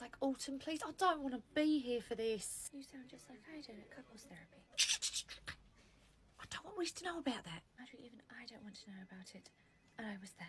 like autumn, please? I don't want to be here for this. You sound just like I did at couples therapy. I don't want Reese to know about that. Even I don't want to know about it. And I was there.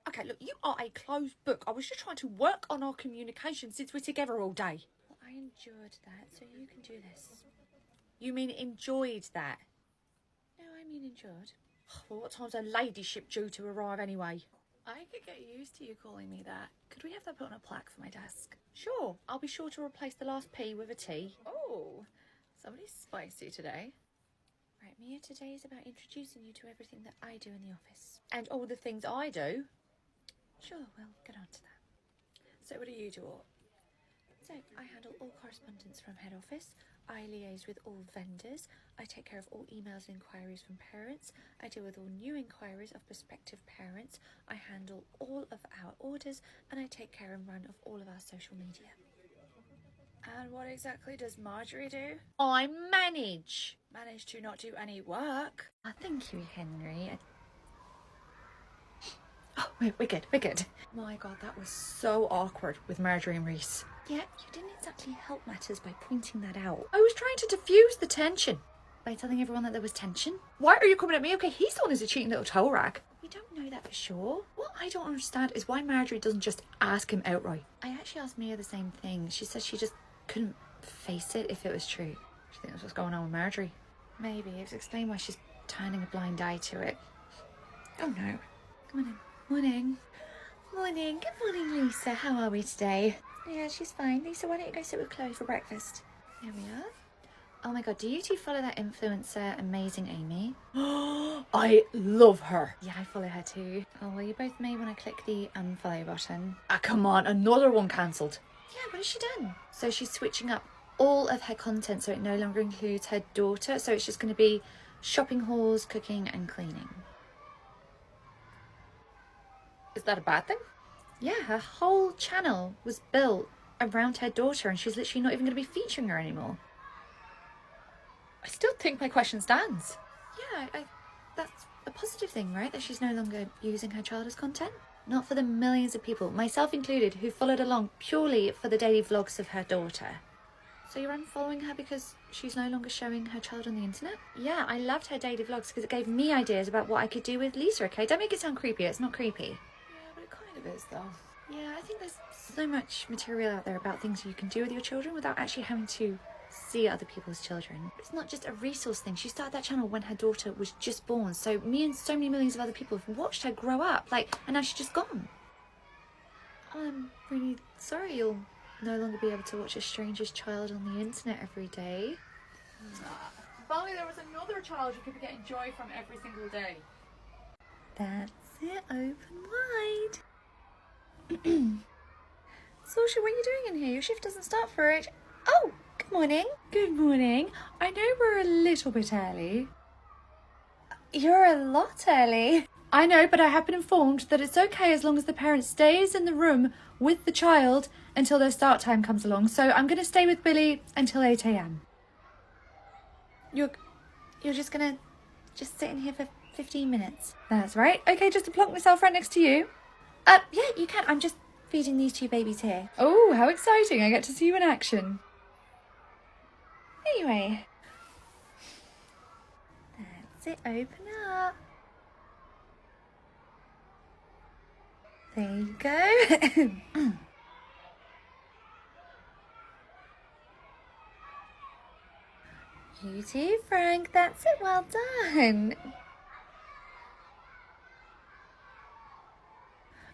Okay, look, you are a closed book. I was just trying to work on our communication since we're together all day. Well, I endured that, so you can do this. You mean enjoyed that? No, I mean endured. Well, what time's her ladyship due to arrive anyway? I could get used to you calling me that. Could we have that put on a plaque for my desk? Sure, I'll be sure to replace the last P with a T. Oh, somebody's spicy today. Right, Mia, today is about introducing you to everything that I do in the office. And all the things I do. Sure, we'll get on to that. So what do you do all? So I handle all correspondence from head office. I liaise with all vendors. I take care of all emails and inquiries from parents. I deal with all new inquiries of prospective parents. I handle all of our orders, and I take care and run of all of our social media. And what exactly does Marjorie do? I manage. Manage to not do any work. Thank you, Henry. Oh, we're good, we're good. My God, that was so awkward with Marjorie and Reese. Yeah, you didn't exactly help matters by pointing that out. I was trying to diffuse the tension. By telling everyone that there was tension? Why are you coming at me? Okay, he's the one who's a cheating little toe rag. We don't know that for sure. What I don't understand is why Marjorie doesn't just ask him outright. I actually asked Mia the same thing. She said she just couldn't face it if it was true. Do you think that's what's going on with Marjorie? Maybe. It's explained why she's turning a blind eye to it. Oh no. Come on in. Morning. Morning. Good morning, Lisa. How are we today? Yeah, she's fine. Lisa, why don't you go sit with Chloe for breakfast? Here we are. Oh my God, do you two follow that influencer, Amazing Amy? I love her. Yeah, I follow her too. Oh, well, you both may want to click the unfollow button. Come on, another one cancelled. Yeah, what has she done? So she's switching up all of her content so it no longer includes her daughter. So it's just going to be shopping hauls, cooking and cleaning. Is that a bad thing? Yeah, her whole channel was built around her daughter and she's literally not even going to be featuring her anymore. I still think my question stands. Yeah, that's a positive thing, right? That she's no longer using her child as content. Not for the millions of people, myself included, who followed along purely for the daily vlogs of her daughter. So you're unfollowing her because she's no longer showing her child on the internet? Yeah, I loved her daily vlogs because it gave me ideas about what I could do with Lisa, okay? Don't make it sound creepy, it's not creepy. Yeah, but it kind of is though. Yeah, I think there's so much material out there about things you can do with your children without actually having to see other people's children. It's not just a resource thing. She started that channel when her daughter was just born. So me and so many millions of other people have watched her grow up, and now she's just gone. I'm really sorry you'll no longer be able to watch a stranger's child on the internet every day. If only there was another child you could be getting joy from every single day. That's it, open wide. Sasha, what are you doing in here? Your shift doesn't start for it. Oh, good morning. Good morning. I know we're a little bit early. You're a lot early. I know, but I have been informed that it's okay as long as the parent stays in the room with the child until their start time comes along. So I'm going to stay with Billy until 8 a.m. You're just going to sit in here for 15 minutes? That's right. Okay, just to plonk myself right next to you. Yeah, you can. I'm just feeding these two babies here. Oh, how exciting. I get to see you in action. Anyway. That's it. Open up. There you go. You too, Frank. That's it. Well done.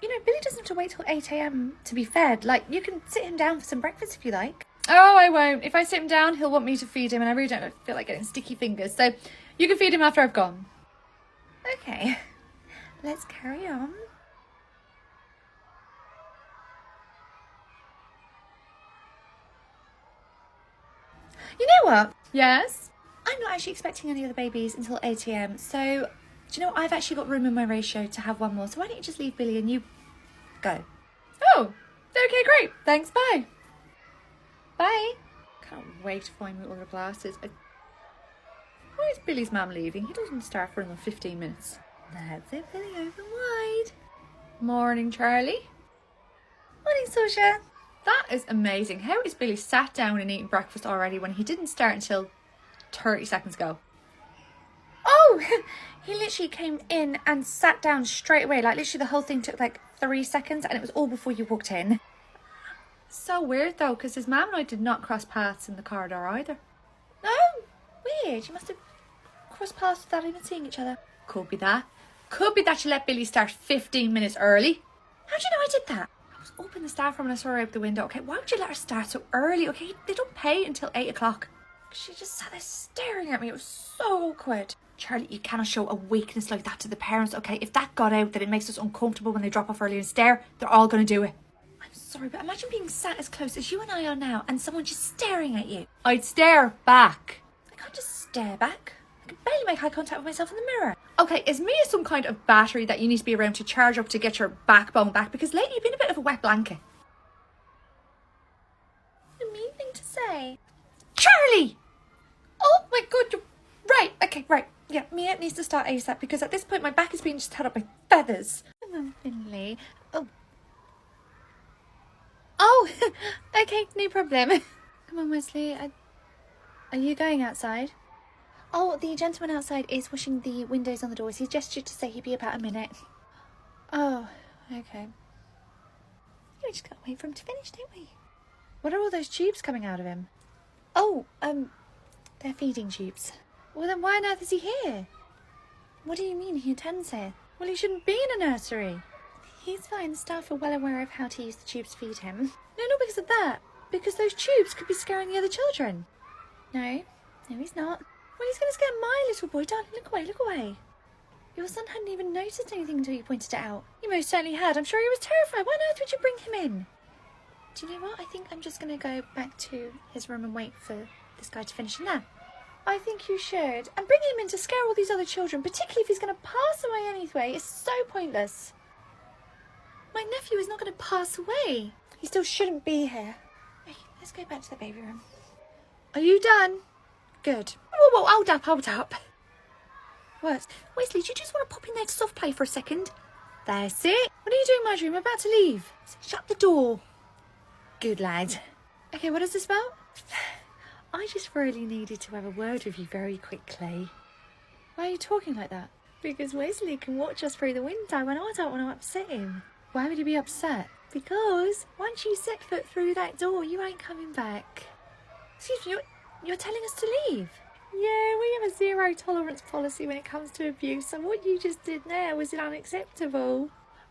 You know, Billy doesn't have to wait till 8 a.m. to be fed. You can sit him down for some breakfast if you like. Oh, I won't. If I sit him down, he'll want me to feed him, and I really don't feel like getting sticky fingers. So you can feed him after I've gone. Okay. Let's carry on. You know what? Yes? I'm not actually expecting any other babies until 8 a.m. So, do you know what? I've actually got room in my ratio to have one more. So why don't you just leave Billy and you go? Oh, okay, great. Thanks, bye. Bye. Can't wait to find my other glasses. Why is Billy's mum leaving? He doesn't start for another 15 minutes. That's it, Billy. Open wide. Morning, Charlie. Morning, Sasha. That is amazing. How is Billy sat down and eating breakfast already when he didn't start until 30 seconds ago? Oh, he literally came in and sat down straight away. Like, literally the whole thing took like 3 seconds, and it was all before you walked in. So weird though, because his mum and I did not cross paths in the corridor either. No, weird. You must have crossed paths without even seeing each other. Could be that. Could be that she let Billy start 15 minutes early. How do you know I did that? I was up in the staff room and I saw her out the window. Okay, why would you let her start so early? Okay, they don't pay until 8 o'clock. She just sat there staring at me. It was so awkward. Charlie, you cannot show a weakness like that to the parents, okay? If that got out that it makes us uncomfortable when they drop off early and stare, they're all going to do it. I'm sorry, but imagine being sat as close as you and I are now and someone just staring at you. I'd stare back. I can't just stare back. I can barely make eye contact with myself in the mirror. Okay, is Mia some kind of battery that you need to be around to charge up to get your backbone back? Because lately you've been a bit of a wet blanket. A mean thing to say. Charlie! Oh my god, you're right. Okay, right. Yeah, Mia needs to start ASAP because at this point my back is being just held up by feathers. Come on, Finley. Oh, okay, no problem. Come on, Wesley. Are you going outside? Oh, the gentleman outside is washing the windows on the doors. He gestured to say he'd be about a minute. Oh, okay. We just gotta wait for him to finish, don't we? What are all those tubes coming out of him? Oh, they're feeding tubes. Well, then why on earth is he here? What do you mean he attends here? Well, he shouldn't be in a nursery. He's fine. The staff are well aware of how to use the tubes to feed him. No, not because of that. Because those tubes could be scaring the other children. No, he's not. Well, he's going to scare my little boy. Darling, look away, look away. Your son hadn't even noticed anything until you pointed it out. He most certainly had. I'm sure he was terrified. Why on earth would you bring him in? Do you know what? I think I'm just going to go back to his room and wait for this guy to finish in there. I think you should. And bringing him in to scare all these other children, particularly if he's going to pass away anyway, is so pointless. My nephew is not going to pass away. He still shouldn't be here. Okay, let's go back to the baby room. Are you done? Good. Whoa, hold up. What? Wesley, do you just want to pop in there to soft play for a second? That's it. What are you doing, Marjorie? I'm about to leave. Shut the door. Good lad. Okay, what is this about? I just really needed to have a word with you very quickly. Why are you talking like that? Because Wesley can watch us through the window and I don't want to upset him. Why would he be upset? Because once you set foot through that door, you ain't coming back. Excuse me, you're telling us to leave? Yeah, we have a zero tolerance policy when it comes to abuse, and what you just did there was unacceptable.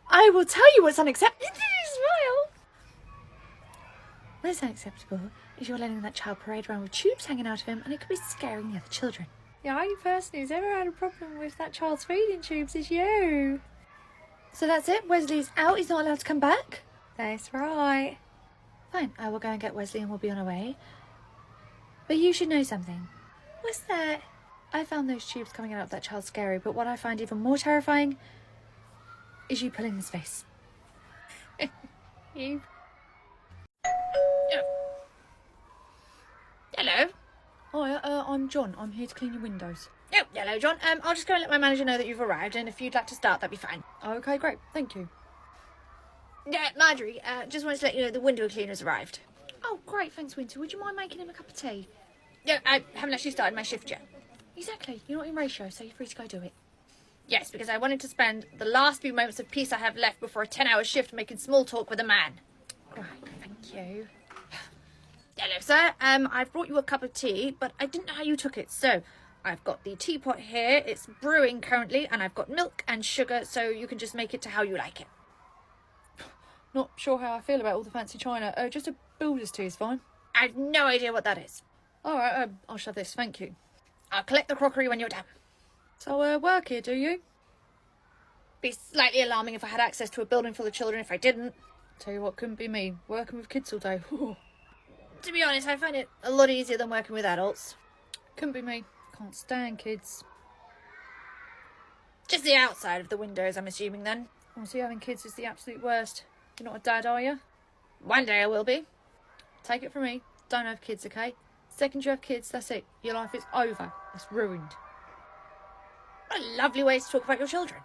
I will tell you what's unacceptable. Smile. What's unacceptable is you're letting that child parade around with tubes hanging out of him, and it could be scaring the other children. The only person who's ever had a problem with that child's feeding tubes is you. So that's it? Wesley's out, he's not allowed to come back? That's right. Fine, I will go and get Wesley and we'll be on our way. But you should know something. What's that? I found those tubes coming out of that child scary, but what I find even more terrifying is you pulling his face. You. Hello. Hi, I'm John. I'm here to clean your windows. Oh, hello, John. I'll just go and let my manager know that you've arrived, and if you'd like to start, that'd be fine. Okay, great. Thank you. Yeah, Marjorie, just wanted to let you know the window cleaner's arrived. Oh, great. Thanks, Winter. Would you mind making him a cup of tea? Yeah, I haven't actually started my shift yet. Exactly. You're not in ratio, so you're free to go do it. Yes, because I wanted to spend the last few moments of peace I have left before a 10-hour shift making small talk with a man. Great, thank you. Hello, sir. I've brought you a cup of tea, but I didn't know how you took it, so I've got the teapot here. It's brewing currently, and I've got milk and sugar, so you can just make it to how you like it. Not sure how I feel about all the fancy china. Just a builder's tea is fine. I've no idea what that is. All right, I'll shove this, thank you. I'll collect the crockery when you're done. So, work here, do you? Be slightly alarming if I had access to a building full of children if I didn't. Tell you what, couldn't be me. Working with kids all day. To be honest, I find it a lot easier than working with adults. Couldn't be me. Can't stand kids. Just the outside of the windows, I'm assuming, then. Honestly, having kids is the absolute worst. You're not a dad, are you? One day I will be. Take it from me. Don't have kids, okay? Second you have kids, that's it. Your life is over. It's ruined. What a lovely way to talk about your children.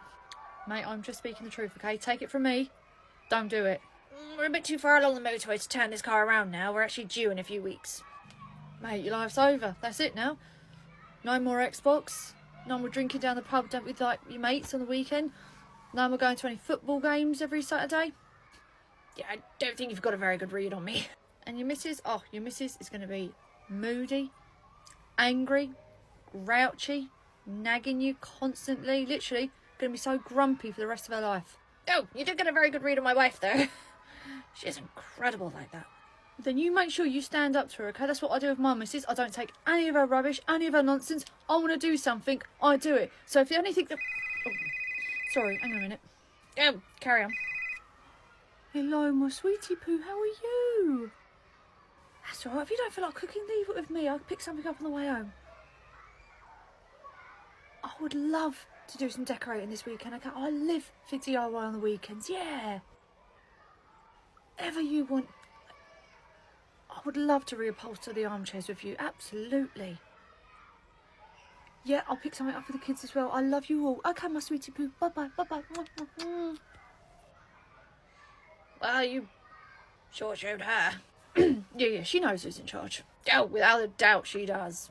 Mate, I'm just speaking the truth, okay? Take it from me. Don't do it. We're a bit too far along the motorway to turn this car around now. We're actually due in a few weeks. Mate, your life's over. That's it now. No more Xbox. No more drinking down the pub with like your mates on the weekend. No more going to any football games every Saturday. Yeah, I don't think you've got a very good read on me. And your missus? Oh, your missus is going to be moody, angry, grouchy, nagging you constantly. Literally going to be so grumpy for the rest of her life. Oh, you did get a very good read on my wife, though. She's incredible like that. Then you make sure you stand up to her, okay? That's what I do with my missus. I don't take any of her rubbish, any of her nonsense. I want to do something, I do it. So if the only thing that... Oh, sorry, hang on a minute. Oh, carry on. Hello, my sweetie poo, how are you? That's all right. If you don't feel like cooking, leave it with me. I'll pick something up on the way home. I would love to do some decorating this weekend, okay? I live for DIY on the weekends, yeah. Whatever you want... I would love to reupholster the armchairs with you, absolutely. Yeah, I'll pick something up for the kids as well. I love you all. Okay, my sweetie poo. Bye-bye, bye-bye. Well, you sure showed her. Yeah, she knows who's in charge. Oh, without a doubt she does.